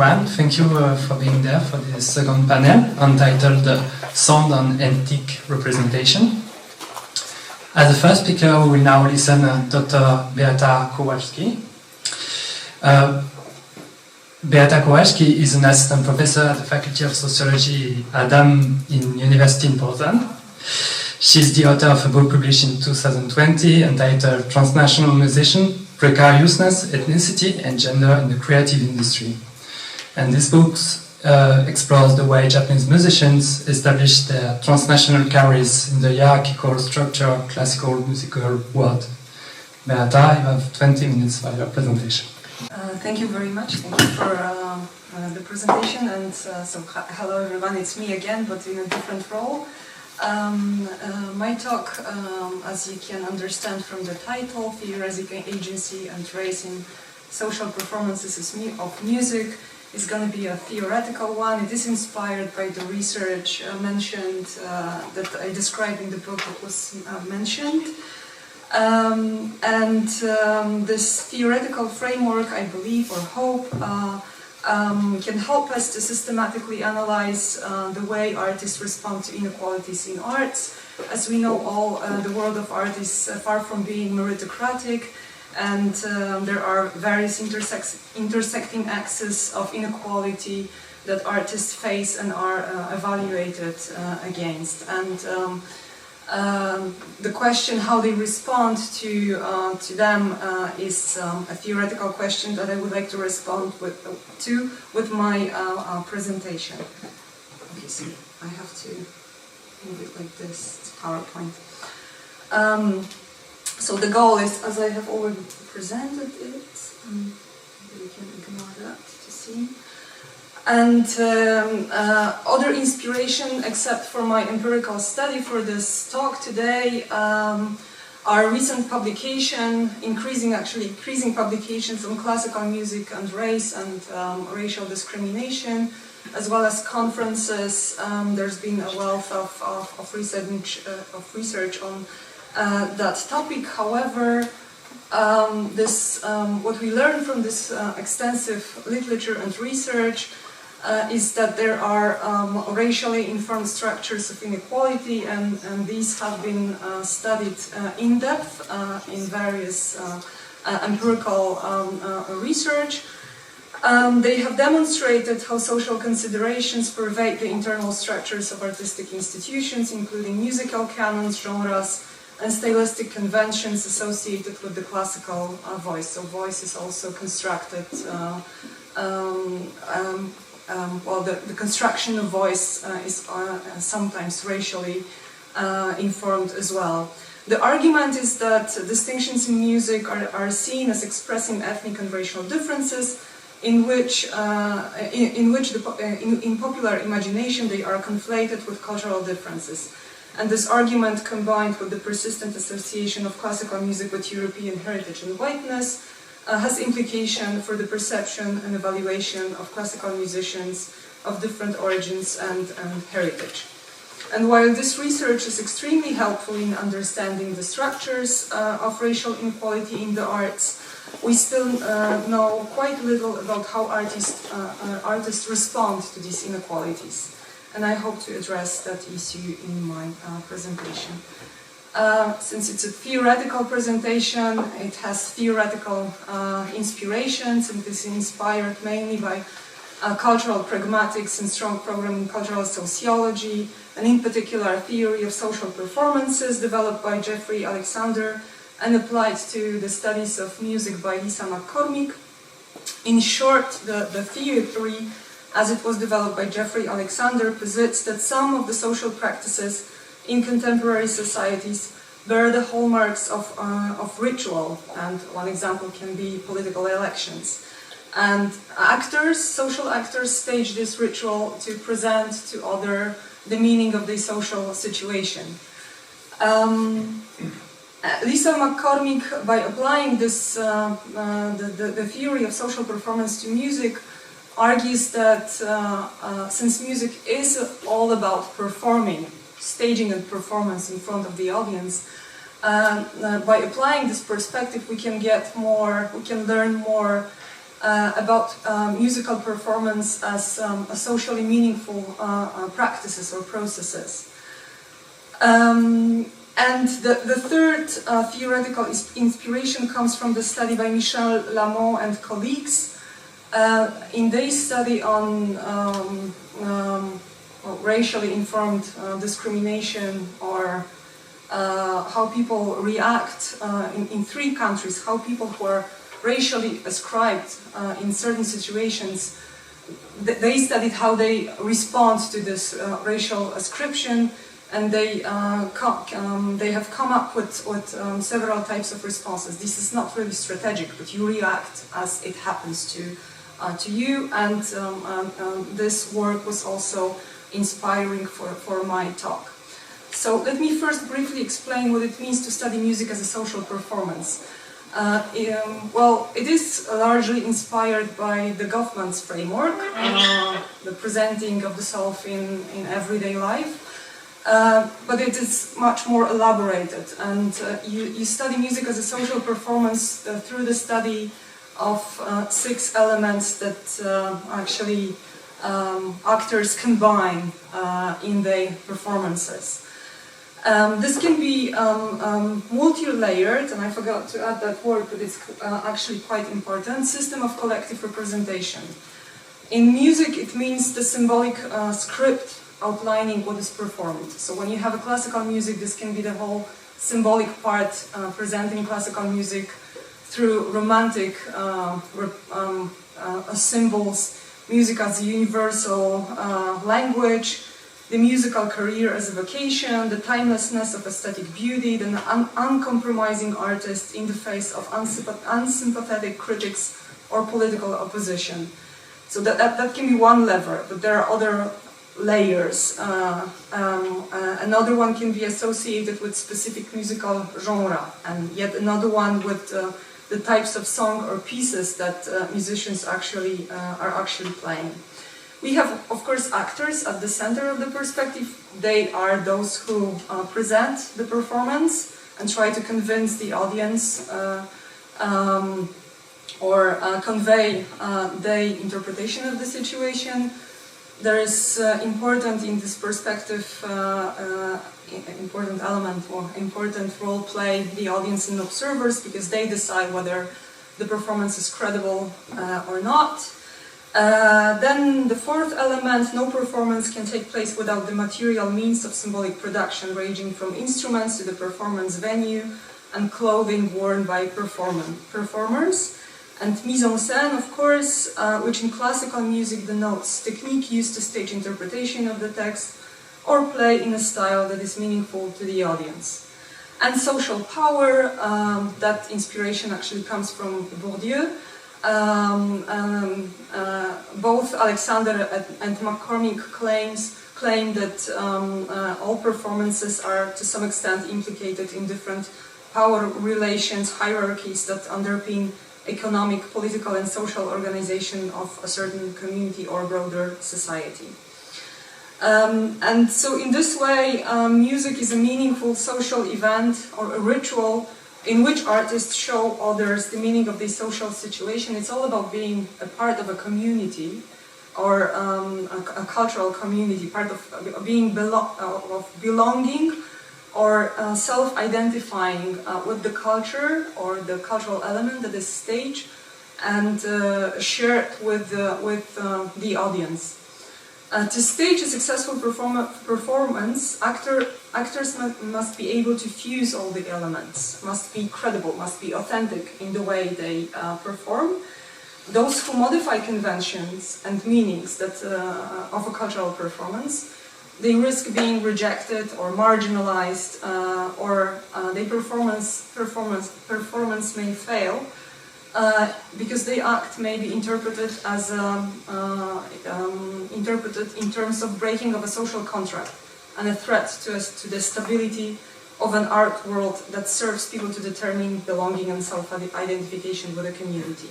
everyone. Thank you for being there for this second panel entitled Sound and Ethnic Representation. As the first speaker, we will now listen to Dr. Beata Kowalczyk. Beata Kowalczyk is an assistant professor at the Faculty of Sociology Adam in University in Poland. She's the author of a book published in 2020 entitled Transnational Musician, Precariousness, Ethnicity and Gender in the Creative Industry. And this book explores the way Japanese musicians establish their transnational careers in the hierarchical structure of classical musical world. Beata, you have 20 minutes for your presentation. Thank you very much. Thank you for the presentation. And so, hello everyone, it's me again, but in a different role. My talk, as you can understand from the title, Theorizing Agency and Race in Social Performances of Music, is going to be a theoretical one. It is inspired by the research mentioned, that I described in the book that was mentioned. This theoretical framework, I believe or hope, can help us to systematically analyze the way artists respond to inequalities in arts. As we know all, the world of art is far from being meritocratic, and there are various intersecting axes of inequality that artists face and are evaluated against. And the question how they respond to them is a theoretical question that I would like to respond to with my presentation. Okay, so I have to move it like this, it's PowerPoint. So the goal is, as I have already presented it, we can ignore that to see. And other inspiration, except for my empirical study for this talk today, are recent publication, increasing publications on classical music and race and racial discrimination, as well as conferences. There's been a wealth of research on that topic. However, what we learned from this extensive literature and research is that there are racially informed structures of inequality, and these have been studied in depth in various empirical research. They have demonstrated how social considerations pervade the internal structures of artistic institutions, including musical canons, genres, and stylistic conventions associated with the classical voice. So voice is also constructed, the construction of voice is sometimes racially informed as well. The argument is that distinctions in music are seen as expressing ethnic and racial differences, in popular imagination they are conflated with cultural differences. And this argument, combined with the persistent association of classical music with European heritage and whiteness, has implication for the perception and evaluation of classical musicians of different origins and heritage. And while this research is extremely helpful in understanding the structures of racial inequality in the arts, we still know quite little about how artists respond to these inequalities. And I hope to address that issue in my presentation. Since it's a theoretical presentation, it has theoretical inspirations, and this is inspired mainly by cultural pragmatics and strong program in cultural sociology, and in particular a theory of social performances developed by Jeffrey Alexander and applied to the studies of music by Lisa McCormick. In short, the theory, as it was developed by Jeffrey Alexander, posits that some of the social practices in contemporary societies bear the hallmarks of ritual, and one example can be political elections. And social actors stage this ritual to present to others the meaning of the social situation. Lisa McCormick, by applying this, the theory of social performance to music, argues that since music is all about performing, staging and performance in front of the audience, by applying this perspective we can learn more about musical performance as a socially meaningful practices or processes. And the third theoretical inspiration comes from the study by Michel Lamont and colleagues in their study on racially informed discrimination, or how people react in 3 countries, how people who are racially ascribed in certain situations, they studied how they respond to this racial ascription, and they have come up with several types of responses. This is not really strategic, but you react as it happens to you, and this work was also inspiring for my talk. So let me first briefly explain what it means to study music as a social performance. Well, it is largely inspired by the Goffman's framework, the presenting of the self in everyday life, but it is much more elaborated, and you study music as a social performance through the study of 6 elements that actually actors combine in their performances. This can be multi-layered, and I forgot to add that word, but it's actually quite important, system of collective representation. In music, it means the symbolic script outlining what is performed. So when you have a classical music, this can be the whole symbolic part presenting classical music through romantic symbols, music as a universal language, the musical career as a vocation, the timelessness of aesthetic beauty, the uncompromising artist in the face of unsympathetic critics or political opposition. So that can be one lever, but there are other layers. Another one can be associated with specific musical genre, and yet another one with the types of song or pieces that musicians actually are actually playing. We have, of course, actors at the center of the perspective. They are those who present the performance and try to convince the audience or convey their interpretation of the situation. There is important in this perspective, important element or important role play the audience and observers, because they decide whether the performance is credible or not. Then the fourth element, no performance can take place without the material means of symbolic production, ranging from instruments to the performance venue and clothing worn by performers. And mise en scène, of course, which in classical music denotes technique used to stage interpretation of the text or play in a style that is meaningful to the audience. And social power, that inspiration actually comes from Bourdieu. Both Alexander and McCormick claim that all performances are to some extent implicated in different power relations, hierarchies that underpin economic, political and social organization of a certain community or broader society. And so in this way, music is a meaningful social event or a ritual in which artists show others the meaning of the social situation. It's all about being a part of a community or a cultural community, part of being belonging or self-identifying with the culture or the cultural element that is staged and shared with the audience. To stage a successful performance, actors must be able to fuse all the elements, must be credible, must be authentic in the way they perform. Those who modify conventions and meanings that of a cultural performance, they risk being rejected or marginalized, or their performance may fail because the act may be interpreted as interpreted in terms of breaking of a social contract and a threat to the stability of an art world that serves people to determine belonging and self-identification with a community.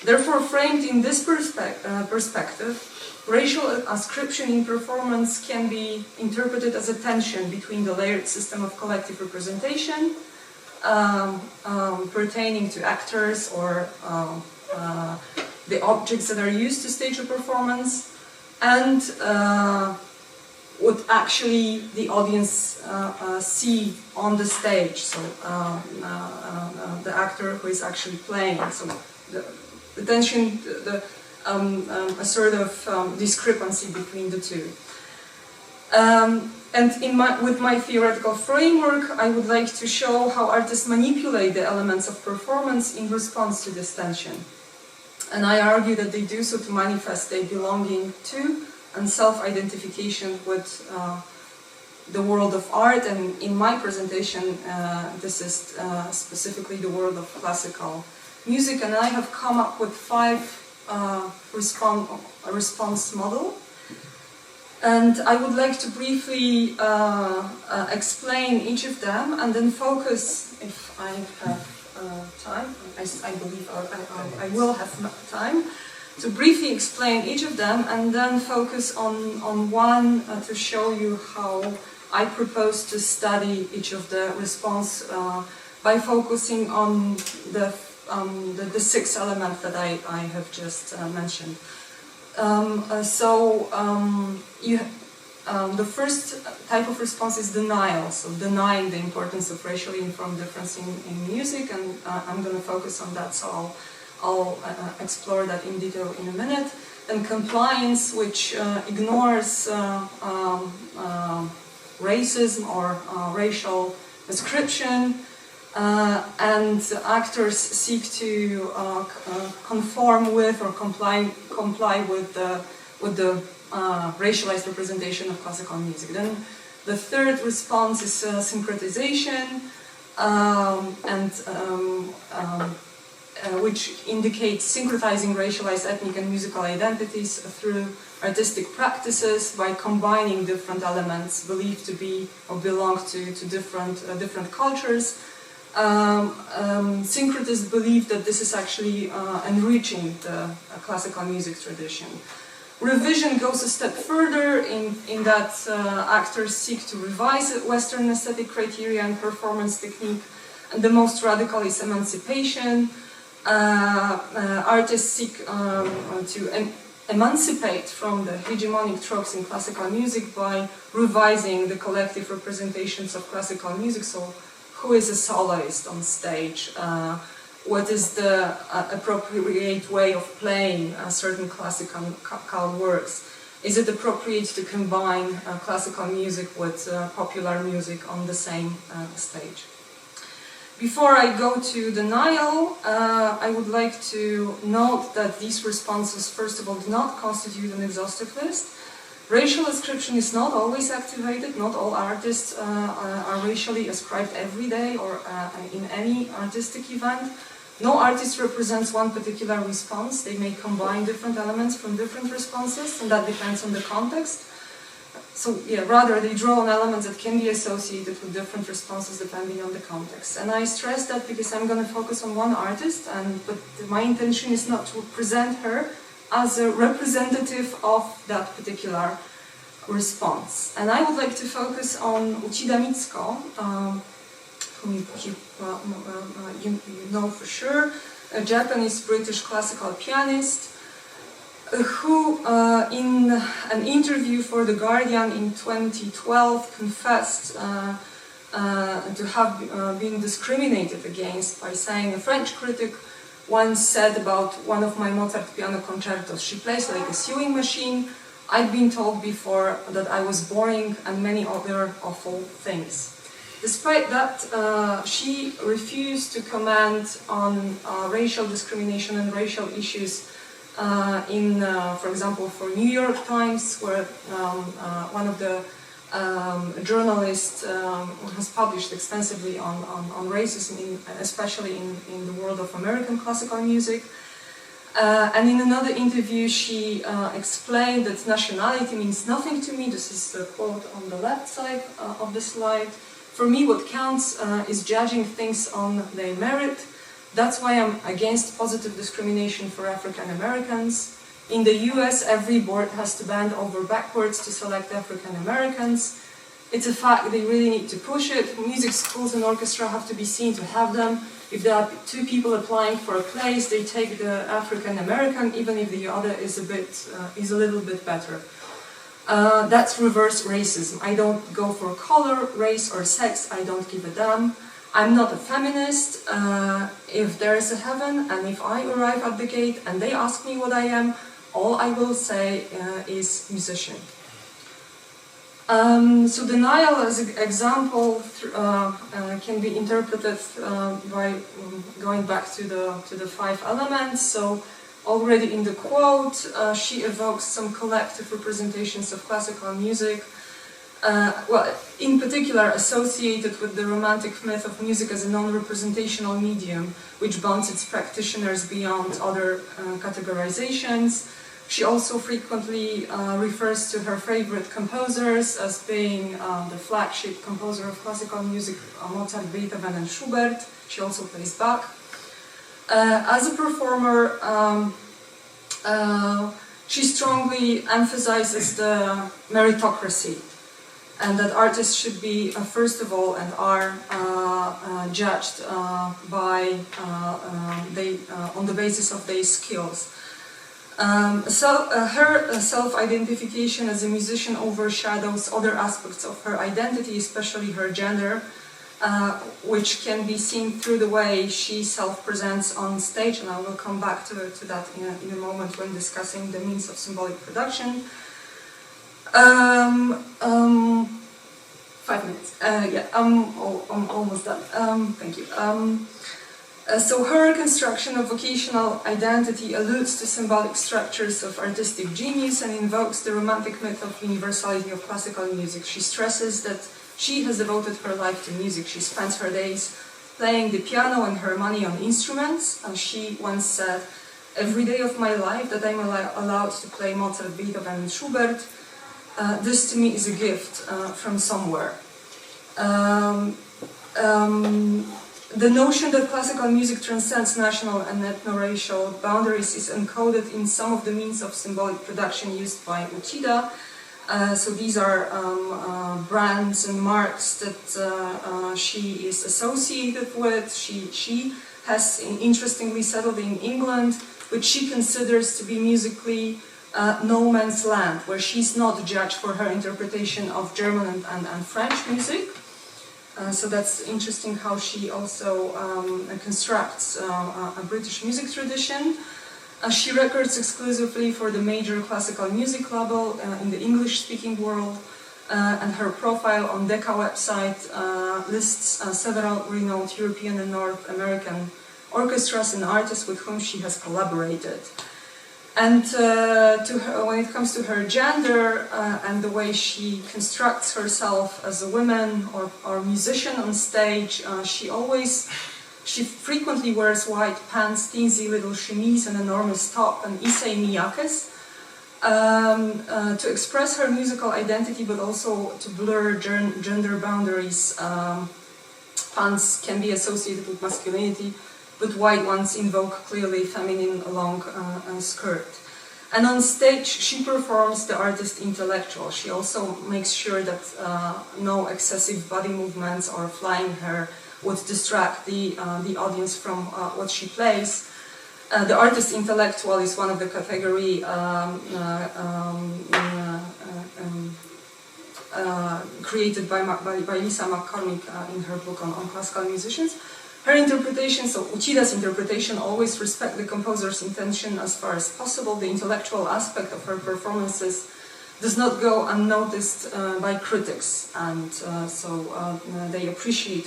Therefore, framed in this perspective, racial ascription in performance can be interpreted as a tension between the layered system of collective representation pertaining to actors or the objects that are used to stage a performance, and what actually the audience see on the stage, so the actor who is actually playing. So the tension, a sort of discrepancy between the two. And with my theoretical framework, I would like to show how artists manipulate the elements of performance in response to this tension. And I argue that they do so to manifest their belonging to and self-identification with the world of art. And in my presentation, this is specifically the world of classical music. And I have come up with 5 response model. And I would like to briefly explain each of them and then focus, if I have time, I believe I will have time, to briefly explain each of them and then focus on one to show you how I propose to study each of the response by focusing on the 6 elements that I have just mentioned. The first type of response is denial, so denying the importance of racially informed difference in music, and I'm going to focus on that, so I'll explore that in detail in a minute. And compliance, which ignores racism or racial description, and actors seek to conform with or comply with the racialized representation of classical music. Then the third response is syncretization, which indicates syncretizing racialized ethnic and musical identities through artistic practices by combining different elements believed to be or belong to different cultures. Syncretists believe that this is actually enriching the classical music tradition. Revision goes a step further in that actors seek to revise Western aesthetic criteria and performance technique, and the most radical is emancipation. Artists seek to emancipate from the hegemonic tropes in classical music by revising the collective representations of classical music. So, who is a soloist on stage? What is the appropriate way of playing certain classical works? Is it appropriate to combine classical music with popular music on the same stage? Before I go to denial, I would like to note that these responses, first of all, do not constitute an exhaustive list. Racial ascription is not always activated. Not all artists are racially ascribed every day or in any artistic event. No artist represents one particular response. They may combine different elements from different responses, and that depends on the context. So, rather they draw on elements that can be associated with different responses depending on the context. And I stress that because I'm going to focus on one artist, but my intention is not to present her as a representative of that particular response. And I would like to focus on Uchida Mitsuko, whom you know for sure, a Japanese-British classical pianist, who in an interview for The Guardian in 2012 confessed to have been discriminated against by saying, a French critic once said about one of my Mozart piano concertos, she plays like a sewing machine. I'd been told before that I was boring and many other awful things. Despite that, she refused to comment on racial discrimination and racial issues for example, for New York Times, where one of the journalists has published extensively on racism, especially in the world of American classical music. And in another interview, she explained that nationality means nothing to me. This is the quote on the left side of the slide. For me, what counts is judging things on their merit. That's why I'm against positive discrimination for African Americans. In the US, every board has to bend over backwards to select African Americans. It's a fact they really need to push it. Music schools and orchestra have to be seen to have them. If there are two people applying for a place, they take the African American, even if the other is a little bit better. That's reverse racism. I don't go for color, race, or sex. I don't give a damn. I'm not a feminist. If there is a heaven, and if I arrive at the gate and they ask me what I am, all I will say is musician. So denial as an example can be interpreted by going back to the 5 elements. So already in the quote, she evokes some collective representations of classical music, well, in particular associated with the romantic myth of music as a non-representational medium, which bonds its practitioners beyond other categorizations. She also frequently refers to her favorite composers as being the flagship composer of classical music, Mozart, Beethoven, and Schubert. She also plays Bach. As a performer, she strongly emphasizes the meritocracy, and that artists should be, first of all, and are judged on the basis of their skills. Her self-identification as a musician overshadows other aspects of her identity, especially her gender, which can be seen through the way she self-presents on stage, and I will come back to that in a moment when discussing the means of symbolic production. 5 minutes. Yeah, I'm almost done. Thank you. So her construction of vocational identity alludes to symbolic structures of artistic genius and invokes the romantic myth of universality of classical music. She stresses that she has devoted her life to music. She spends her days playing the piano and her money on instruments. She once said, "Every day of my life that I'm allowed to play Mozart, Beethoven, and Schubert, this to me is a gift from somewhere." The notion that classical music transcends national and ethno-racial boundaries is encoded in some of the means of symbolic production used by Uchida. So these are brands and marks that she is associated with. She has interestingly settled in England, which she considers to be musically no man's land, where she's not judged for her interpretation of German and French music. So that's interesting how she also constructs a British music tradition. She records exclusively for the major classical music label in the English-speaking world, and her profile on Decca website lists several renowned European and North American orchestras and artists with whom she has collaborated. And when it comes to her gender and the way she constructs herself as a woman or musician on stage, she frequently wears white pants, teensy little chemise, an enormous top, and issei miyakes to express her musical identity, but also to blur gender boundaries. Pants can be associated with masculinity, but white ones invoke clearly feminine long skirt. And on stage, she performs the artist intellectual. She also makes sure that no excessive body movements or flying hair would distract the audience from what she plays. The artist intellectual is one of the category created by Lisa McCormick in her book on classical musicians. Her interpretation, so Uchida's interpretation, always respect the composer's intention as far as possible. The intellectual aspect of her performances does not go unnoticed by critics, and they appreciate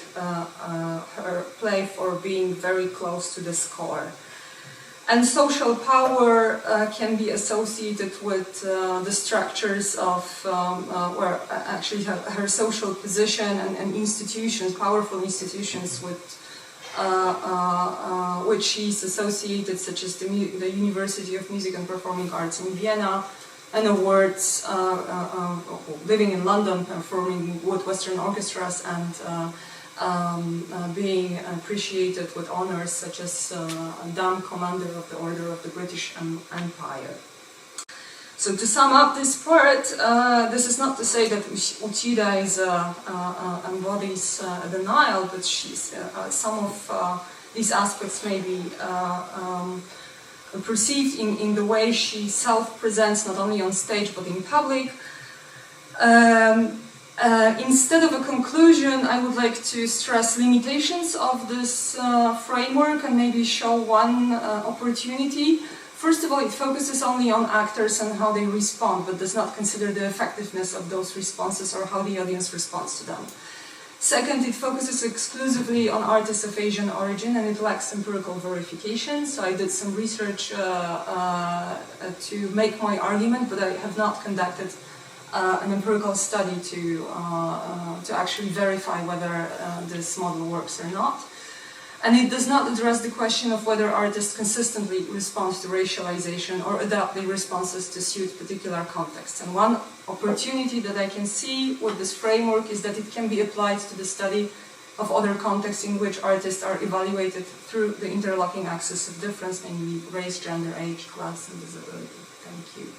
her play for being very close to the score. And social power can be associated with the structures of, where actually her social position and institutions, powerful institutions with which she's associated, such as the University of Music and Performing Arts in Vienna, and awards, living in London, performing with Western orchestras, and being appreciated with honors such as Dame Commander of the Order of the British Empire. So to sum up this part, this is not to say that Uchida embodies denial, but some of these aspects may be perceived in the way she self-presents, not only on stage but in public. Instead of a conclusion, I would like to stress limitations of this framework and maybe show one opportunity. First of all, it focuses only on actors and how they respond, but does not consider the effectiveness of those responses or how the audience responds to them. Second, it focuses exclusively on artists of Asian origin and it lacks empirical verification. So I did some research to make my argument, but I have not conducted an empirical study to actually verify whether this model works or not. And it does not address the question of whether artists consistently respond to racialization or adapt their responses to suit particular contexts. And one opportunity that I can see with this framework is that it can be applied to the study of other contexts in which artists are evaluated through the interlocking axis of difference, namely race, gender, age, class, and disability. Thank you.